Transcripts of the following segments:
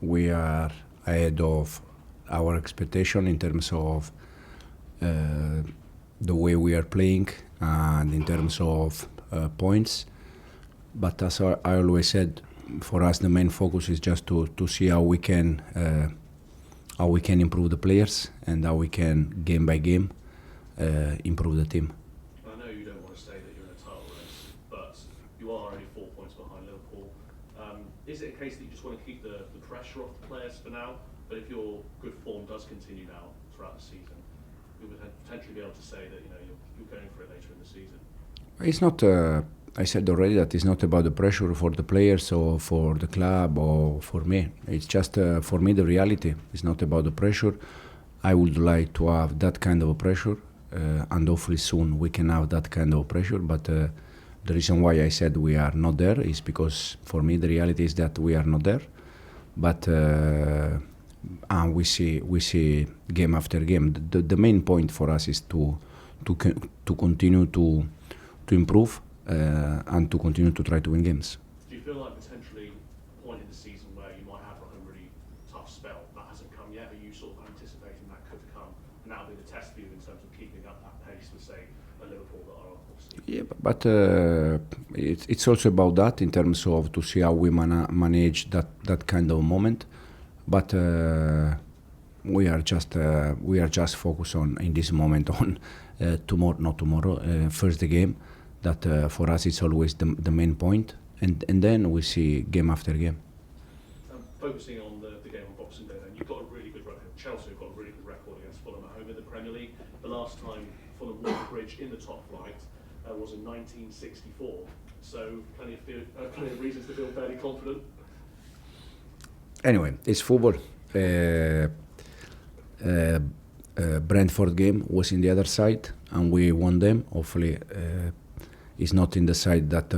we are ahead of our expectation in terms of the way we are playing and in terms of points. But as I always said, for us the main focus is just to see how we can improve the players and how we can game by game improve the team. I know you don't want to say that you're in a title race, but you are only 4 points behind Liverpool. Is it a case that you just want to keep the pressure off the players for now? But if your good form does continue now throughout the season, we would potentially be able to say that you're going for it later in the season. It's not. I said already that it's not about the pressure for the players or for the club or for me. It's just for me the reality. It's not about the pressure. I would like to have that kind of a pressure, and hopefully soon we can have that kind of pressure. But the reason why I said we are not there is because for me the reality is that we are not there. But and we see game after game. The main point for us is to continue to improve and to continue to try to win games. Do you feel like potentially a point in the season where you might have like a really tough spell that hasn't come yet? Are you sort of anticipating that could come, and that'll be the test for you in terms of keeping up that pace with, say, a Liverpool that are obviously? Yeah, but it's also about that in terms of to see how we manage that kind of moment. But we are just focused on in this moment on tomorrow, first the game. That for us it's always the main point, and then we see game after game. Focusing on the game on Boxing Day, then you've got a really good record. Chelsea have got a really good record against Fulham at home in the Premier League. The last time Fulham won the bridge in the top flight was in 1964. So plenty of reasons to feel fairly confident. Anyway, it's football. Brentford game was in the other side, and we won them. Hopefully, it's not in the side that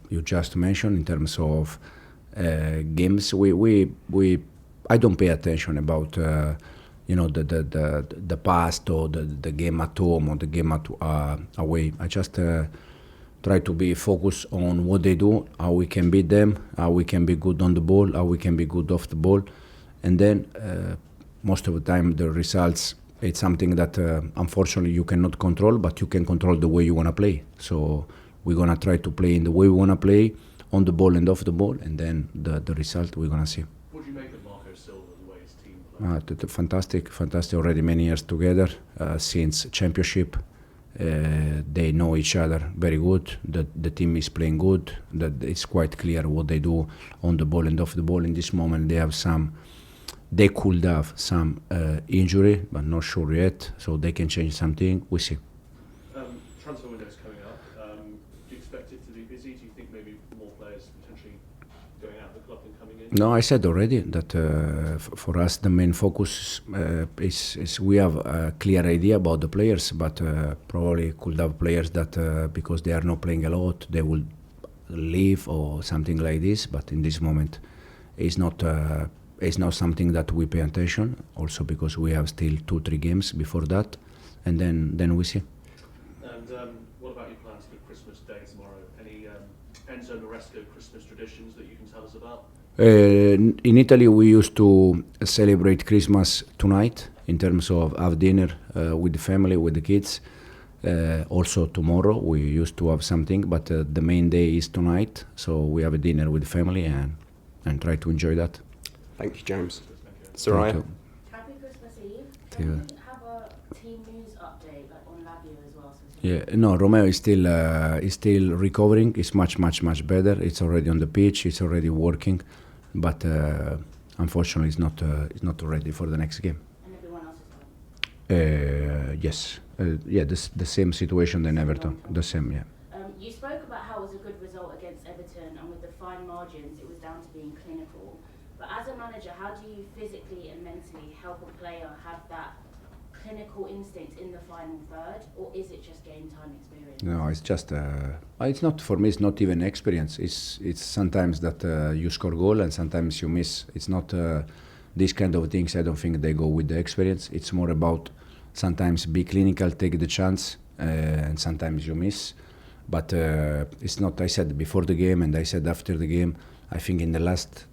you just mentioned in terms of games. I don't pay attention about the past or the game at home or the game away. I just try to be focused on what they do, how we can beat them, how we can be good on the ball, how we can be good off the ball, and then most of the time the results. It's something that unfortunately you cannot control, but you can control the way you want to play. So we're going to try to play in the way we want to play, on the ball and off the ball, and then the result we're going to see. What do you make of Marco Silva, the way his team plays? Fantastic, already many years together, since championship. They know each other very good. The team is playing good. That it's quite clear what they do on the ball and off the ball. In this moment they could have some injury, but not sure yet, so they can change something. We see. Transfer window's coming up. Do you expect it to be busy? Do you think maybe more players potentially going out of the club than coming in? No, I said already that for us the main focus is we have a clear idea about the players, but probably could have players that because they are not playing a lot, they will leave or something like this. But in this moment, it's not something that we pay attention. Also because we have still 2-3 games before that, and then we see. And what about your plans for Christmas Day tomorrow? Any Enzo Maresca Christmas traditions that you can tell us about? In Italy, we used to celebrate Christmas tonight in terms of have dinner with the family, with the kids. Also tomorrow we used to have something, but the main day is tonight. So we have a dinner with the family and try to enjoy that. Thank you, James. Soraya? Happy Christmas Eve. Thank you. Can we have a team news update on Lavio as well? Yeah, no, Romeo is still recovering. It's much better. It's already on the pitch. It's already working, but unfortunately, it's not ready for the next game. And everyone else is fine? Yes. The same situation than Everton. The same, yeah. You spoke about how it was a good result against Everton, and with the fine margins, it was down to being clinical. But as a manager, how do you physically and mentally help a player have that clinical instinct in the final third, or is it just game time experience? No, it's just it's not, for me. It's not even experience. It's sometimes that you score goal and sometimes you miss. It's not these kind of things. I don't think they go with the experience. It's more about sometimes be clinical, take the chance, and sometimes you miss. But it's not. I said before the game and I said after the game. I think in the last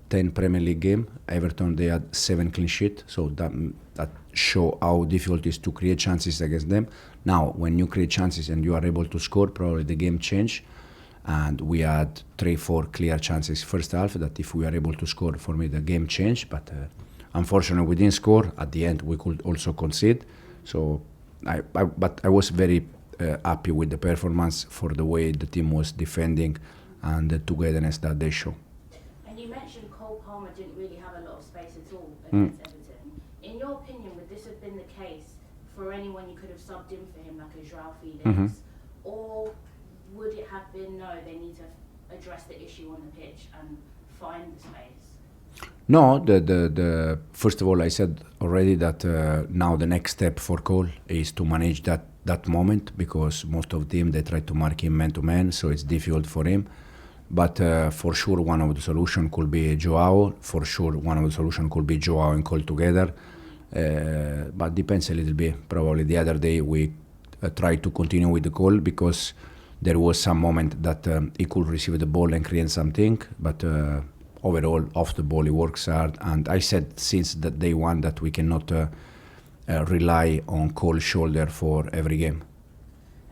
10 Premier League game. Everton, they had 7 clean sheet, so that show how difficult it is to create chances against them. Now, when you create chances and you are able to score, probably the game change. And we had 3-4 clear chances first half that if we are able to score, for me the game changed. But unfortunately, we didn't score. At the end, we could also concede. So, but I was very happy with the performance for the way the team was defending and the togetherness that they show. And you mentioned Cole Palmer didn't really have a lot of space at all against Everton. In your opinion, would this have been the case for anyone you could have subbed in for him, like a João Felix, or would it have been no, they need to address the issue on the pitch and find the space? No, the first of all, I said already that now the next step for Cole is to manage that moment, because most of the team, they try to mark him man to man, so it's difficult for him. But for sure, one of the solution could be Joao. For sure, one of the solution could be Joao and Cole together. But depends a little bit. Probably the other day we tried to continue with the Cole because there was some moment that he could receive the ball and create something. But overall, off the ball, he works hard. And I said since the day one that we cannot rely on Cole's shoulder for every game.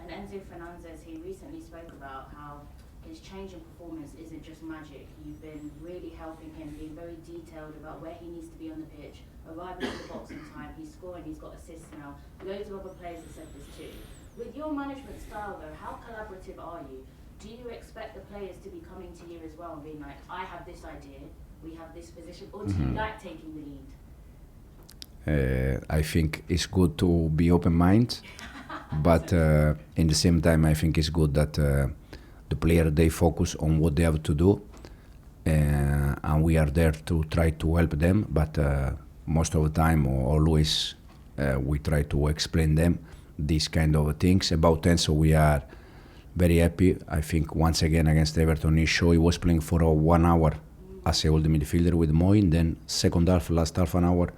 And Enzo Fernandez, he recently spoke about how his change in performance isn't just magic. You've been really helping him, being very detailed about where he needs to be on the pitch, arriving in the box in time. He's scoring, he's got assists now. Loads of other players have said this too. With your management style though, how collaborative are you? Do you expect the players to be coming to you as well and being like, I have this idea, we have this position, or do you like taking the lead? I think it's good to be open-minded, but in the same time, I think it's good that the player, they focus on what they have to do, and we are there to try to help them. But most of the time, or always, we try to explain them these kind of things. About Enzo, we are very happy. I think once again against Everton, he showed he was playing for 1 hour as a holding midfielder with Moy. And then second half, last half an hour,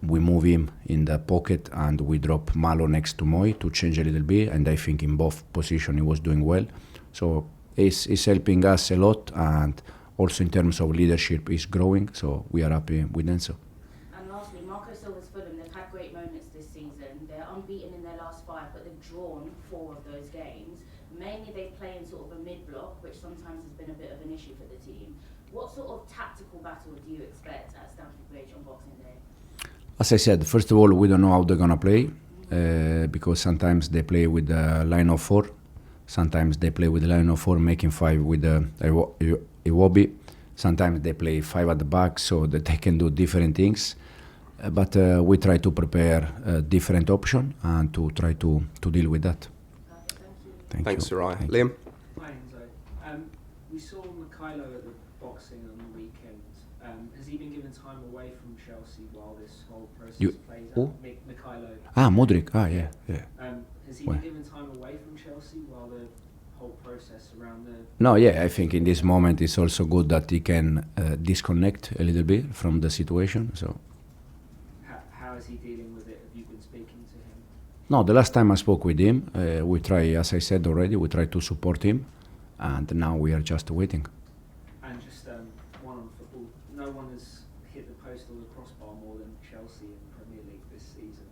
we move him in the pocket and we drop Malo next to Moy to change a little bit. And I think in both positions he was doing well. So he's helping us a lot, and also in terms of leadership, he's growing. So we are happy with Enzo. And lastly, Marco Silva's Fulham, they've had great moments this season. They're unbeaten in their last 5, but they've drawn 4 of those games. Mainly they play in sort of a mid-block, which sometimes has been a bit of an issue for the team. What sort of tactical battle do you expect at Stamford Bridge on Boxing Day? As I said, first of all, we don't know how they're gonna play, because sometimes they play with the line of 4, sometimes they play with the line of 4, making 5 with Iwobi. Sometimes they play 5 at the back, so that they can do different things. But we try to prepare a different option and to try to deal with that. Perfect, Thanks, you. Soraya. Thank you. Liam? Hi Enzo. We saw Mikhailo at the boxing on the weekend. Has he been given time away from Chelsea while this whole process plays who? out? Mikhailo. Modric. Yeah. Has he Where? been given time away from Chelsea while the whole process around the... No, I think in this moment it's also good that he can disconnect a little bit from the situation. So. How is he dealing with it? Have you been speaking to him? No, the last time I spoke with him, we try, as I said already, we try to support him, and now we are just waiting. And just one on football. No one has hit the post or the crossbar more than Chelsea in the Premier League this season.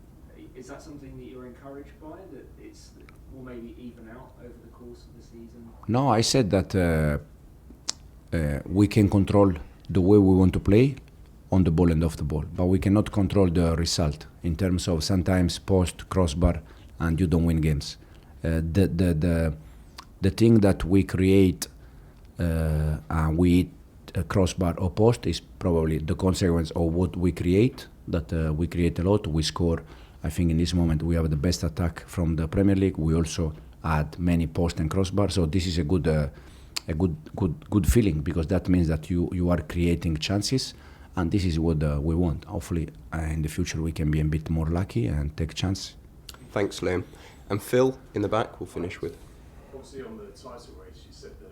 Is that something that you're encouraged by, that it's will maybe even out over the course of the season? No, I said that we can control the way we want to play on the ball and off the ball, but we cannot control the result in terms of sometimes post, crossbar, and you don't win games. The thing that we create and we hit a crossbar or post is probably the consequence of what we create, that we create a lot, we score. I think in this moment we have the best attack from the Premier League. We also add many post and crossbar, so this is a good feeling, because that means that you are creating chances, and this is what we want. Hopefully in the future we can be a bit more lucky and take chance. Thanks, Liam. And Phil, in the back, we'll finish with. Obviously, on the title race, you said that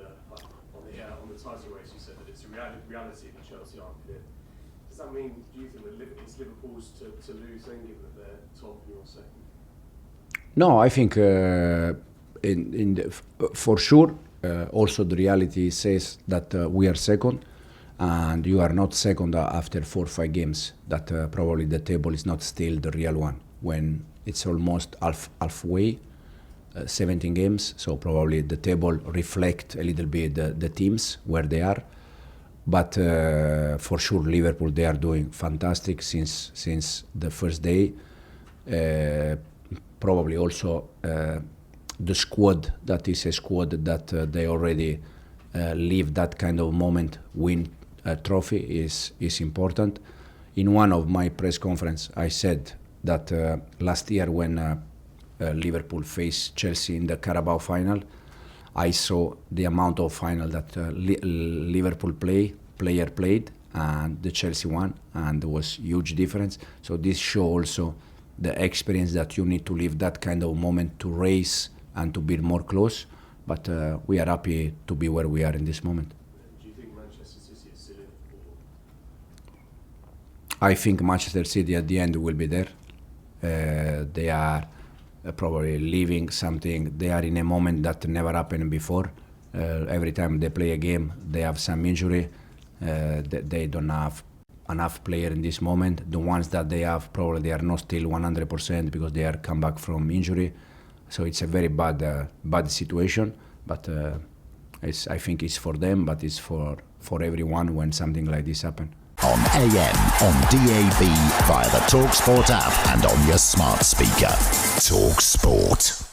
on the title race, you said that it's a reality that Chelsea aren't clear. Does that mean, do you think that it's Liverpool's to lose then, given that they're top and you're second? No, I think for sure. Also, the reality says that we are second, and you are not second after 4 or 5 games, that probably the table is not still the real one. When it's almost halfway, 17 games, so probably the table reflect a little bit the teams where they are. But for sure, Liverpool, they are doing fantastic since the first day. Probably also the squad, that is a squad that they already live that kind of moment, win a trophy is important. In one of my press conference, I said that last year when Liverpool faced Chelsea in the Carabao final, I saw the amount of final that Liverpool player played and the Chelsea won, and there was huge difference. So this show also the experience that you need to live that kind of moment to race and to be more close. But we are happy to be where we are in this moment. Do you think Manchester City is silly? I think Manchester City at the end will be there. They are probably living something. They are in a moment that never happened before. Every time they play a game, they have some injury. They don't have enough player in this moment. The ones that they have, probably they are not still 100% because they are come back from injury. So it's a very bad situation. But I think it's for them, but it's for everyone when something like this happens. On AM, on DAB, via the talkSPORT app and on your smart speaker. talkSPORT.